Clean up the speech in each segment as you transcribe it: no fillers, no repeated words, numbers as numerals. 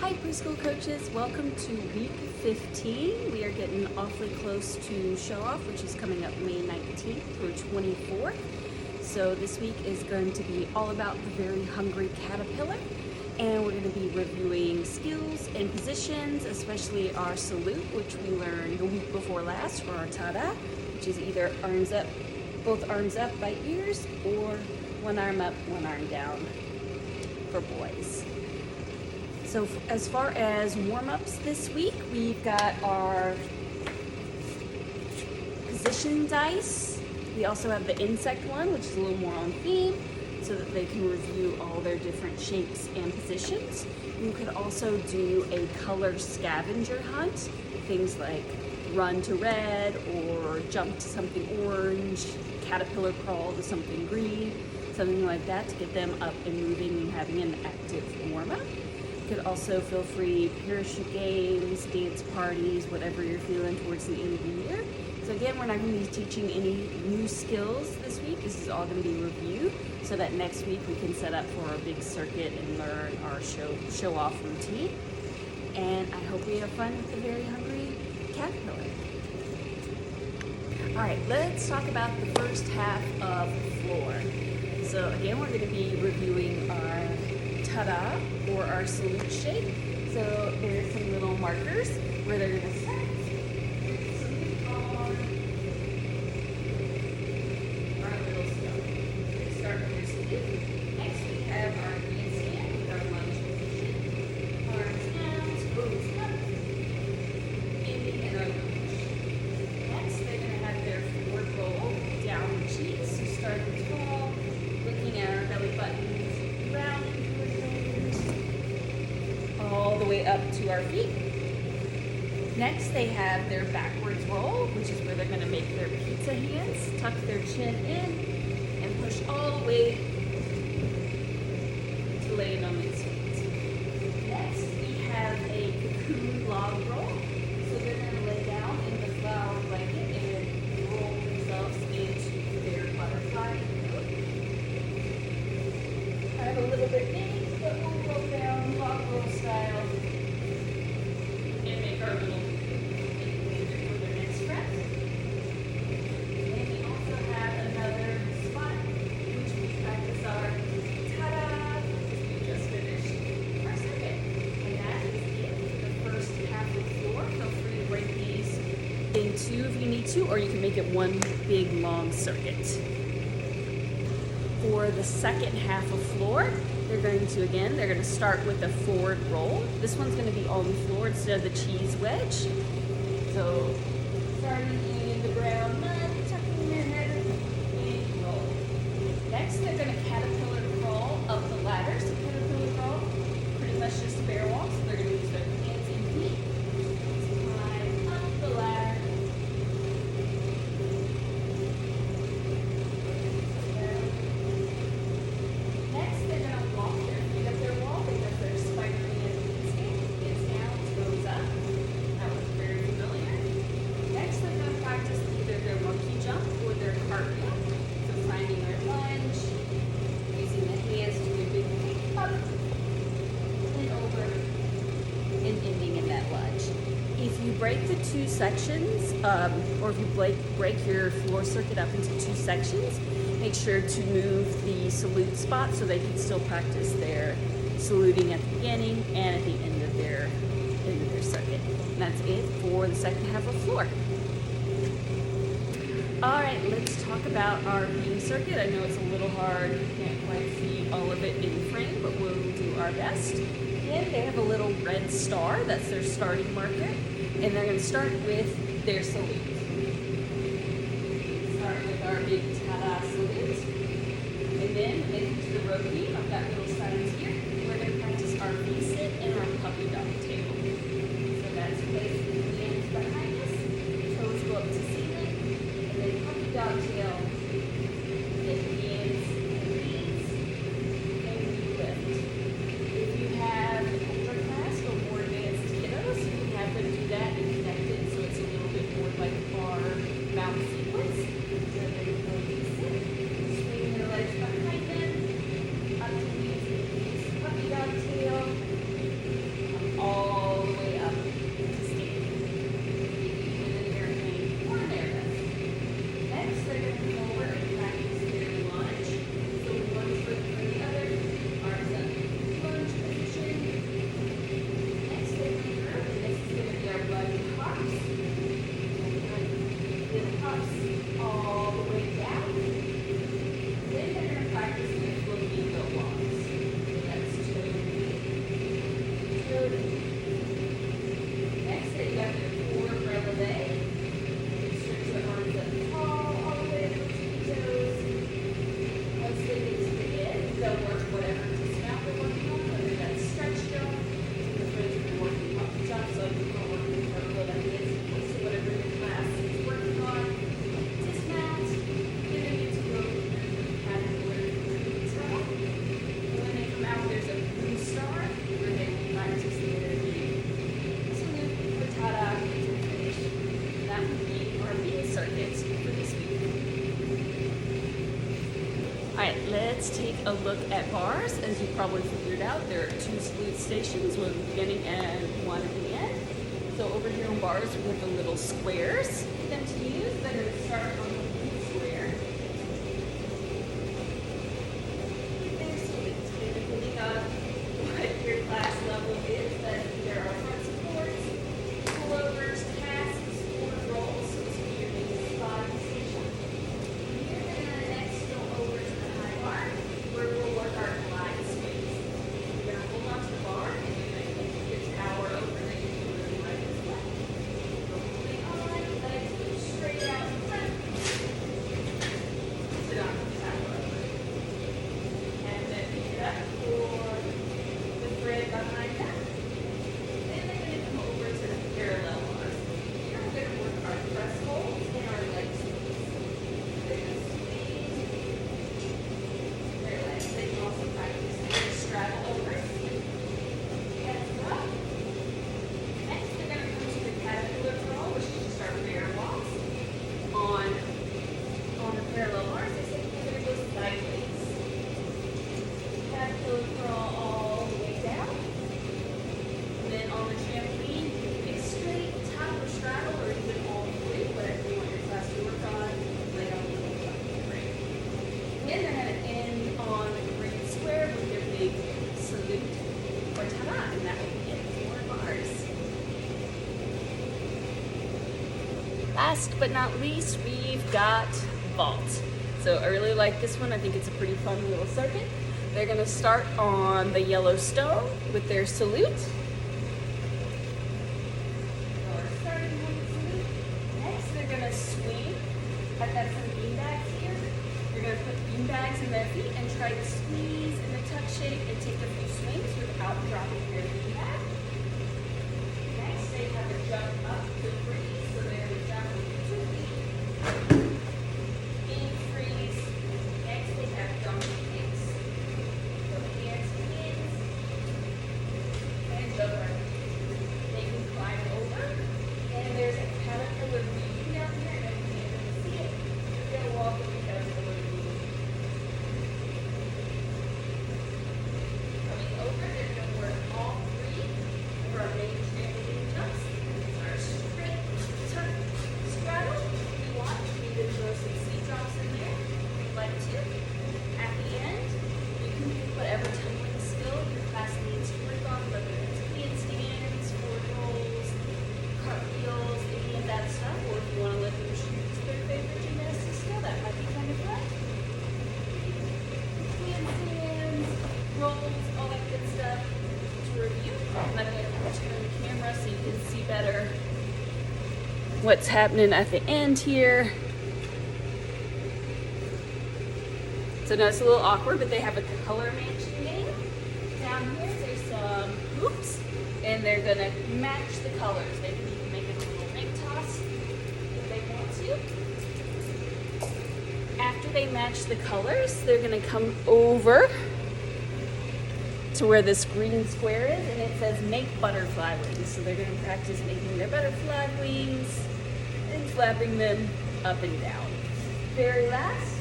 Hi preschool coaches, welcome to week 15. We are getting awfully close to show off, which is coming up May 19th through 24th. So this week is going to be all about the very hungry caterpillar, and we're going to be reviewing skills and positions, especially our salute, which we learned the week before last for our ta-da, which is either arms up, both arms up by ears, or one arm up, one arm down for boys. So as far as warm-ups this week, we've got our position dice. We also have the insect one, which is a little more on theme, so that they can review all their different shapes and positions. You could also do a color scavenger hunt, things like run to red or jump to something orange, caterpillar crawl to something green, something like that to get them up and moving and having an active warm-up. You could also feel free parachute games, dance parties, whatever you're feeling towards the end of the year. So again, we're not going to be teaching any new skills this week. This is all going to be review, so that next week we can set up for our big circuit and learn our show off routine. And I hope we have fun with the very hungry caterpillar. All right, let's talk about the first half of the floor. So again, we're going to be reviewing our ta-da, or our salute shape. So there's some little markers where they're going to start. Salute on our little stone. They start with their salute. Next we have our handstand with our lunge position. Arms down, toes up, ending in our lunge. Next they're going to have their forward roll, down the cheeks. So starting tall, looking at our belly button, rounding all the way up to our feet. Next, they have their backwards roll, which is where they're going to make their pizza hands, tuck their chin in, and push all the way to land on these feet. Next, we have a cocoon log roll. So they're going to lay down in the flower blanket and roll themselves into their butterfly mode. I have a little bit big, but we'll roll down log roll style and make our little for their next breath. And we also have another spot which we practice our ta-da, because we just finished our circuit. And that is it for the first half of the floor. Feel free to break these in two if you need to, or you can make it one big long circuit. For the second half of floor, they're going to start with a forward roll. This one's going to be on the floor instead of the cheese wedge. So starting in the brown mud, tucking their head and roll. Next, they're going to caterpillar crawl up the ladder. So caterpillar crawl, pretty much just a bear walk. So they're going to use their hands and feet to climb up the ladder. If you break the two sections, or if you break your floor circuit up into two sections, make sure to move the salute spot so they can still practice their saluting at the beginning and at the end of their circuit. And that's it for the second half of floor. All right, let's talk about our beam circuit. I know it's a little hard, you can't quite see all of it in frame, but we'll do our best. Again, they have a little red star, that's their starting marker, and they're going to start with their salute. Start with our big ta-da salute, and then when they come to the row beam, I've got little signs here. We're going to practice our V-sit and our puppy dog tail. So that's placed with the hands behind us, toes go up to ceiling, and then puppy dog tail, get the hands and knees, and we lift. If you have an older class or more advanced kiddos, you can have them do that and connect it so it's a little bit more like our mouth sequence. So they're going to go V-sit, swing their legs behind them, up to knees, puppy dog tail, let's take a look at bars. As you probably figured out, there are 2 salute stations, one at the beginning and one at the end. So over here on bars, we have the little squares for them to use. They're going to start on the blue square. There's salute, depending on what your class level is. But there are front supports, pullovers, tasks, or rolls. So this will be your basic body station. You're going to next go over to the high bar, where we'll work our glide swings. You're going to hold onto the bar, and you're going to take your tower over the right as well. Holding on, legs go straight out in front. Sit on the tower over. And then pick it up for the thread behind that. Then they're going to come over to the parallel bars. Here we're going to work our press holds and our leg swings. They're going to squeeze their legs. They can also practice their straddle over. Hands up. Next, they're going to come to the caterpillar crawl, which is just our bear walks. On the parallel bars, they say we're going to go sideways. Caterpillar crawl all the way down. And then on the trampoline, big straight, top or straddle, or even all three, whatever you want your class to work on. Lay on the little fucking ring. Then they're going to end on the green square with their big salute or ta-da, and that will be it for bars. Last but not least, we've got vault. So I really like this one. I think it's a pretty fun little circuit. They're going to start on the yellow stone with their salute. Starting on the salute. Next, they're going to swing. I've got some bean bags here. You're going to put bean bags in their feet and try to squeeze in a tuck shape and take a few swings without dropping your bean bag. Next, they have a jump up to freeze. So they're going to jump with 2 feet. In freeze. Next, they have jumping kicks. So hands to hands. And over. They can climb over. And there's a caterpillar weave down here. And you can't really see it. You're going to walk with the caterpillar weave. Coming over, they're going to work all 3 of our main trampoline jumps. Our straight, tuck, straddle. If you want, you can even throw some seat drops in there if you'd like to. At the end, you can pick whatever tumbling skill your class needs to work on, whether it's handstands, forward rolls, cartwheels, any of that stuff, or if you want to let them choose their favorite gymnastics skill, that might be kind of fun. Handstands, rolls, all that good stuff to review. And I'm going to turn the camera so you can see better what's happening at the end here. So now it's a little awkward, but they have a color matching game. Down here, there's some hoops, and they're gonna match the colors. They can even make it a little ring toss if they want to. After they match the colors, they're gonna come over to where this green square is, and it says make butterfly wings. So they're gonna practice making their butterfly wings and flapping them up and down. Very last,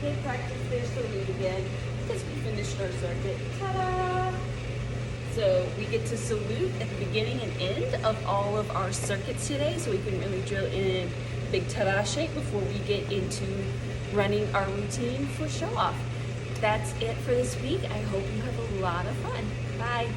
they practice their salute again because we finished our circuit. Ta-da! So we get to salute at the beginning and end of all of our circuits today, so we can really drill in big ta-da shape before we get into running our routine for show off. That's it for this week. I hope you have a lot of fun. Bye.